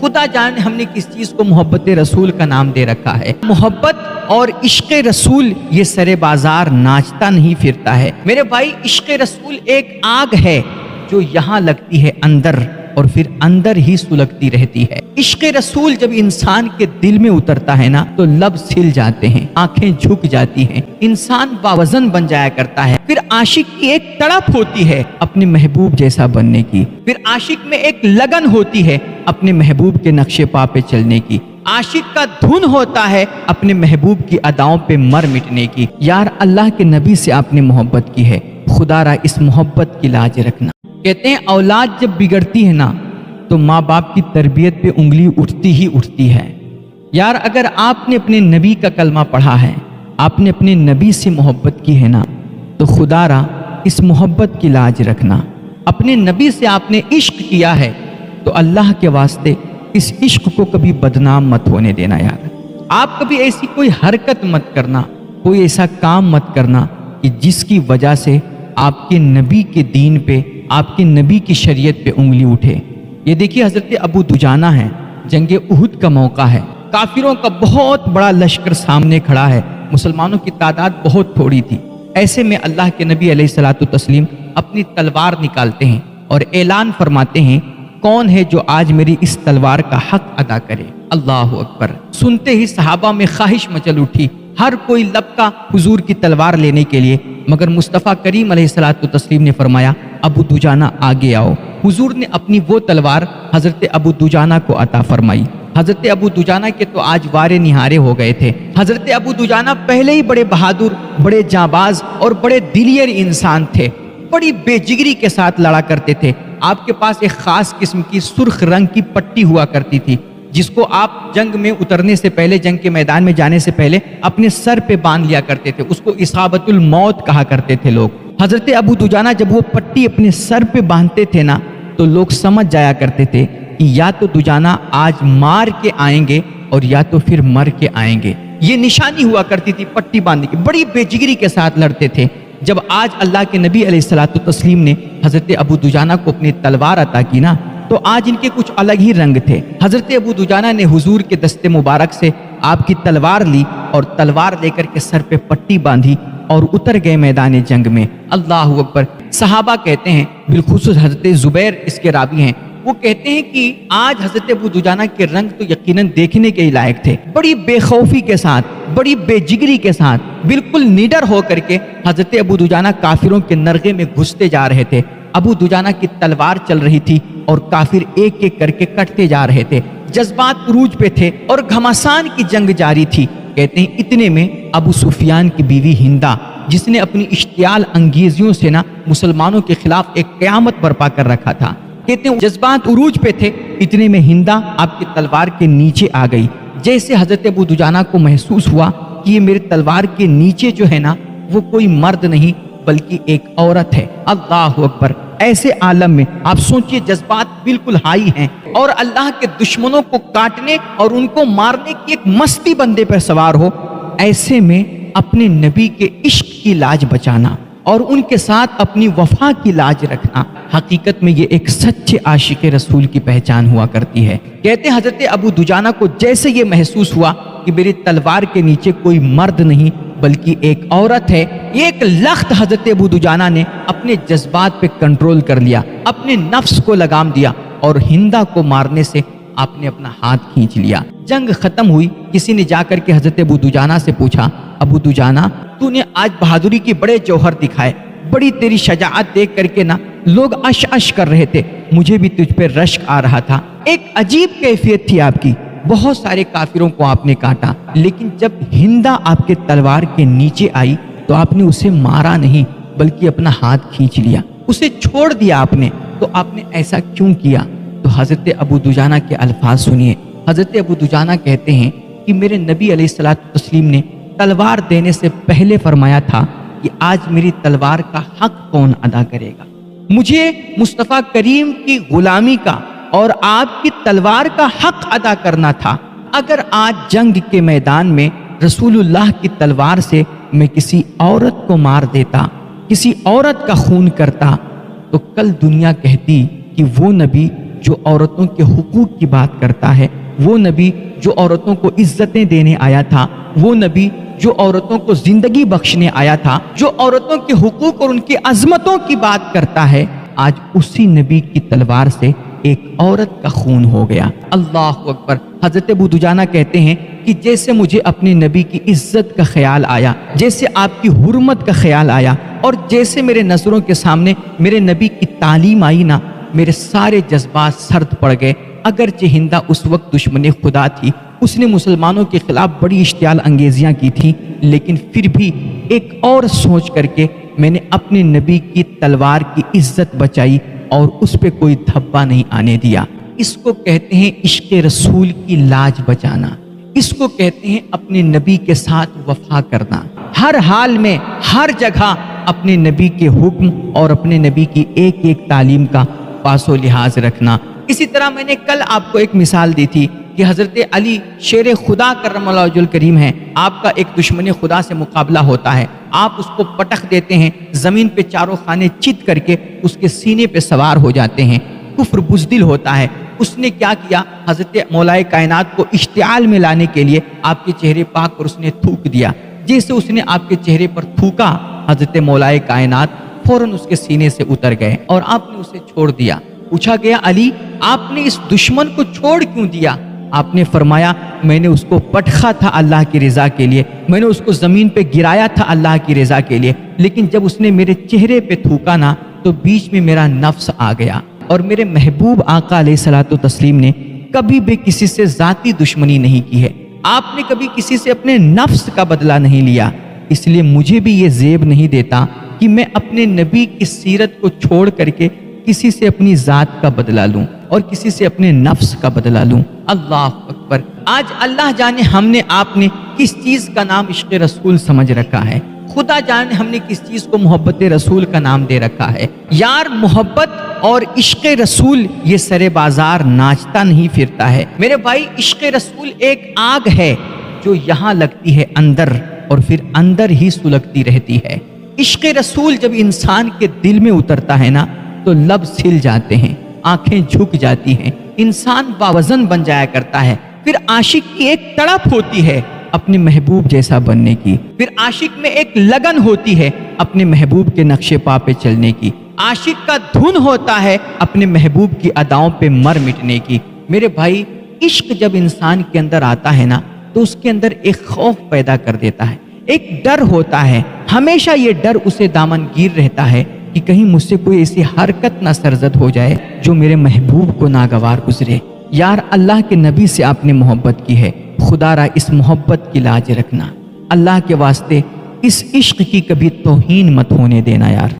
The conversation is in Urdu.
خدا جانے ہم نے کس چیز کو محبت رسول کا نام دے رکھا ہے۔ محبت اور عشق رسول یہ سر بازار ناچتا نہیں پھرتا ہے میرے بھائی۔ عشق رسول ایک آگ ہے جو یہاں لگتی ہے اندر اور پھر اندر ہی سلگتی رہتی ہے۔ عشق رسول جب انسان کے دل میں اترتا ہے نا تو لب سل جاتے ہیں، آنکھیں جھک جاتی ہیں، انسان باوزن بن جایا کرتا ہے۔ پھر عاشق کی ایک تڑپ ہوتی ہے اپنے محبوب جیسا بننے کی، پھر عاشق میں ایک لگن ہوتی ہے اپنے محبوب کے نقش پا پہ چلنے کی، عاشق کا دھن ہوتا ہے اپنے محبوب کی اداؤں پہ مر مٹنے کی۔ یار اللہ کے نبی سے آپ نے محبت کی ہے، خدا را اس محبت کی لاج رکھنا۔ کہتے ہیں اولاد جب بگڑتی ہے نا تو ماں باپ کی تربیت پہ انگلی اٹھتی ہی اٹھتی ہے۔ یار اگر آپ نے اپنے نبی کا کلمہ پڑھا ہے، آپ نے اپنے نبی سے محبت کی ہے نا تو خدا را اس محبت کی لاج رکھنا۔ اپنے نبی سے آپ نے عشق کیا ہے تو اللہ کے واسطے اس عشق کو کبھی بدنام مت ہونے دینا۔ یار آپ کبھی ایسی کوئی حرکت مت کرنا، کوئی ایسا کام مت کرنا کہ جس کی وجہ سے آپ کے نبی کے دین پہ، آپ کے نبی کی شریعت پہ انگلی اٹھے۔ یہ دیکھیے حضرت ابو دجانہ ہے، جنگ احد کا موقع ہے، کافروں کا بہت بڑا لشکر سامنے کھڑا ہے، مسلمانوں کی تعداد بہت تھوڑی تھی۔ ایسے میں اللہ کے نبی علیہ الصلوۃ والتسلیم اپنی تلوار نکالتے ہیں اور اعلان فرماتے ہیں کون ہے جو آج میری اس تلوار کا حق ادا کرے۔ اللہ اکبر۔ سنتے ہی صحابہ میں خواہش مچل اٹھی، ہر کوئی لپکا حضور کی تلوار لینے کے لیے، مگر مصطفیٰ کریم علیہ الصلوۃ والتسلیم نے فرمایا ابو دجانہ آگے آؤ۔ حضور نے اپنی وہ تلوار حضرت ابو دجانہ کو عطا فرمائی۔ حضرت ابو دجانہ کے تو آج وارے نہارے ہو گئے تھے۔ حضرت ابو دجانہ پہلے ہی بڑے بہادر، بڑے جانباز اور بڑے دلیر انسان تھے، بڑی بے جگری کے ساتھ لڑا کرتے تھے۔ آپ کے پاس ایک خاص قسم کی سرخ رنگ کی پٹی ہوا کرتی تھی جس کو آپ جنگ میں اترنے سے پہلے، جنگ کے میدان میں جانے سے پہلے اپنے سر پہ باندھ لیا کرتے تھے، اس کو اصابت الموت کہا کرتے تھے لوگ۔ حضرت ابو دجانہ جب وہ پٹی اپنے سر پہ باندھتے تھے نا تو لوگ سمجھ جایا کرتے تھے کہ یا تو دجانہ آج مار کے آئیں گے اور یا تو پھر مر کے آئیں گے۔ یہ نشانی ہوا کرتی تھی پٹی باندھنے کی، بڑی بے جگری کے ساتھ لڑتے تھے۔ جب آج اللہ کے نبی علیہ الصلوۃ والتسلیم نے حضرت ابو دجانہ کو اپنی تلوار عطا کی نا تو آج ان کے کچھ الگ ہی رنگ تھے۔ حضرت ابو دجانہ نے حضور کے دست مبارک سے آپ کی تلوار لی اور تلوار لے کر کے سر پہ پٹی باندھی اور اتر گئے میدان جنگ میں۔ اللہ اکبر۔ صحابہ کہتے ہیں، بالخصوص حضرت زبیر اس کے راوی ہیں، وہ کہتے ہیں کہ آج حضرت ابو دجانہ کے رنگ تو یقیناً دیکھنے کے ہی لائق تھے۔ بڑی بے خوفی کے ساتھ، بڑی بے جگری کے ساتھ، بالکل نڈر ہو کر کے حضرت ابو دجانہ کافروں کے نرغے میں گھستے جا رہے تھے۔ ابو دجانہ کی تلوار چل رہی تھی اور کافر ایک ایک کر کے کٹتے جا رہے تھے، جذبات عروج پہ تھے اور گھمسان کی جنگ جاری تھی۔ کہتے ہیں اتنے میں ابو سفیان کی بیوی ہندہ، جس نے اپنی اشتعال انگیزیوں سے نا مسلمانوں کے خلاف ایک قیامت برپا کر رکھا تھا، کہتے ہیں جذبات عروج پہ تھے، اتنے میں ہندہ آپ کی تلوار کے نیچے آ گئی۔ جیسے حضرت ابو دجانہ کو محسوس ہوا کہ یہ میرے تلوار کے نیچے جو ہے نا وہ کوئی مرد نہیں بلکہ ایک عورت ہے۔ اللہ اکبر۔ ایسے عالم میں آپ سوچئے جذبات بالکل ہائی ہیں اور اللہ کے دشمنوں کو کاٹنے اور ان کو مارنے کی ایک مستی بندے پر سوار ہو، ایسے میں اپنے نبی کے عشق کی لاج بچانا اور ان کے ساتھ اپنی وفا کی لاج رکھنا، حقیقت میں یہ ایک سچے عاشق رسول کی پہچان ہوا کرتی ہے۔ کہتے ہیں حضرت ابو دجانہ کو جیسے یہ محسوس ہوا کہ میری تلوار کے نیچے کوئی مرد نہیں بلکہ ایک عورت ہے، ایک لخت حضرت ابو دجانہ نے اپنے جذبات پہ کنٹرول کر لیا، اپنے نفس کو لگام دیا اور ہندہ کو مارنے سے آپ نے اپنا ہاتھ کھینچ لیا۔ جنگ ختم ہوئی، کسی نے جا کر کے حضرت ابو دجانہ سے پوچھا، ابو دجانہ تو نے آج بہادری کی بڑے جوہر دکھائے، بڑی تیری شجاعت دیکھ کر کے نا لوگ اش اش کر رہے تھے، مجھے بھی تجھ پہ رشک آ رہا تھا، ایک عجیب کیفیت تھی آپ کی، بہت سارے کافروں کو آپ نے کاٹا، لیکن جب ہندہ آپ کے تلوار کے نیچے آئی تو آپ نے اسے مارا نہیں بلکہ اپنا ہاتھ کھینچ لیا، اسے چھوڑ دیا آپ نے، تو آپ نے ایسا کیوں کیا؟ تو حضرت ابو دجانہ کے الفاظ سنیے۔ حضرت ابو دجانہ کہتے ہیں کہ میرے نبی علیہ الصلوۃ والتسلیم نے تلوار دینے سے پہلے فرمایا تھا کہ آج میری تلوار کا حق کون ادا کرے گا، مجھے مصطفیٰ کریم کی غلامی کا اور آپ کی تلوار کا حق ادا کرنا تھا۔ اگر آج جنگ کے میدان میں رسول اللہ کی تلوار سے میں کسی عورت کو مار دیتا، کسی عورت کا خون کرتا، تو کل دنیا کہتی کہ وہ نبی جو عورتوں کے حقوق کی بات کرتا ہے، وہ نبی جو عورتوں کو عزتیں دینے آیا تھا، وہ نبی جو عورتوں کو زندگی بخشنے آیا تھا، جو عورتوں کے حقوق اور ان کی عظمتوں کی بات کرتا ہے، آج اسی نبی کی تلوار سے ایک عورت کا خون ہو گیا۔ اللہ اکبر۔ حضرت ابو دجانہ کہتے ہیں کہ جیسے مجھے اپنے نبی کی عزت کا خیال آیا، جیسے آپ کی حرمت کا خیال آیا، اور جیسے میرے نظروں کے سامنے میرے نبی کی تعلیم آئی نا، میرے سارے جذبات سرد پڑ گئے۔ اگرچہ ہندہ اس وقت دشمن خدا تھی، اس نے مسلمانوں کے خلاف بڑی اشتعال انگیزیاں کی تھی، لیکن پھر بھی ایک اور سوچ کر کے میں نے اپنے نبی کی تلوار کی عزت بچائی اور اس پہ کوئی دھبا نہیں آنے دیا۔ اس کو کہتے ہیں عشق رسول کی لاج بچانا، اس کو کہتے ہیں اپنے نبی کے ساتھ وفا کرنا، ہر حال میں ہر جگہ اپنے نبی کے حکم اور اپنے نبی کی ایک ایک تعلیم کا پاس و لحاظ رکھنا۔ اسی طرح میں نے کل آپ کو ایک مثال دی تھی کہ حضرت علی شیر خدا کرم اللہ وجہ الکریم ہے، آپ کا ایک دشمن خدا سے مقابلہ ہوتا ہے، آپ اس کو پٹخ دیتے ہیں، زمین پہ چاروں خانے چت کر کے اس کے سینے پہ سوار ہو جاتے ہیں۔ کفر بزدل ہوتا ہے، اس نے کیا کیا؟ حضرت مولا کائنات کو اشتعال میں لانے کے لیے آپ کے چہرے پاک پر اس نے تھوک دیا۔ جیسے اس نے آپ کے چہرے پر تھوکا، حضرت مولا کائنات فوراً اس کے سینے سے اتر گئے اور آپ نے اسے چھوڑ دیا۔ پوچھا گیا علی آپ نے اس دشمن کو چھوڑ کیوں دیا؟ آپ نے فرمایا میں نے اس کو پٹخا تھا اللہ کی رضا کے لیے، میں نے اس کو زمین پہ گرایا تھا اللہ کی رضا کے لیے، لیکن جب اس نے میرے چہرے پہ تھوکا نا تو بیچ میں میرا نفس آ گیا۔ اور میرے محبوب آقا علیہ الصلوۃ والتسلیم نے کبھی بھی کسی سے ذاتی دشمنی نہیں کی ہے، آپ نے کبھی کسی سے اپنے نفس کا بدلہ نہیں لیا، اس لیے مجھے بھی یہ زیب نہیں دیتا کہ میں اپنے نبی کی سیرت کو چھوڑ کر کے کسی سے اپنی ذات کا بدلہ لوں اور کسی سے اپنے نفس کا بدلہ لوں۔ اللہ اکبر۔ آج اللہ جانے ہم نے آپ نے کس چیز کا نام عشق رسول سمجھ رکھا ہے، خدا جانے ہم نے کس چیز کو محبت رسول کا نام دے رکھا ہے۔ یار محبت اور عشق رسول یہ سر بازار ناچتا نہیں پھرتا ہے میرے بھائی۔ عشق رسول ایک آگ ہے جو یہاں لگتی ہے اندر اور پھر اندر ہی سلگتی رہتی ہے۔ عشق رسول جب انسان کے دل میں اترتا ہے نا تو لب سل جاتے ہیں، آنکھیں جھک جاتی ہیں، انسان باوزن بن جایا کرتا ہے۔ پھر عاشق کی ایک تڑپ ہوتی ہے اپنے محبوب جیسا بننے کی، پھر عاشق میں ایک لگن ہوتی ہے اپنے محبوب کے نقش پا پہ چلنے کی، عاشق کا دھن ہوتا ہے اپنے محبوب کی اداؤں پہ مر مٹنے کی۔ میرے بھائی عشق جب انسان کے اندر آتا ہے نا تو اس کے اندر ایک خوف پیدا کر دیتا ہے، ایک ڈر ہوتا ہے، ہمیشہ یہ ڈر اسے دامن گیر رہتا ہے کہ کہیں مجھ سے کوئی ایسی حرکت نہ سرزد ہو جائے جو میرے محبوب کو ناگوار گزرے۔ یار اللہ کے نبی سے آپ نے محبت کی ہے، خدا را اس محبت کی لاج رکھنا، اللہ کے واسطے اس عشق کی کبھی توہین مت ہونے دینا یار۔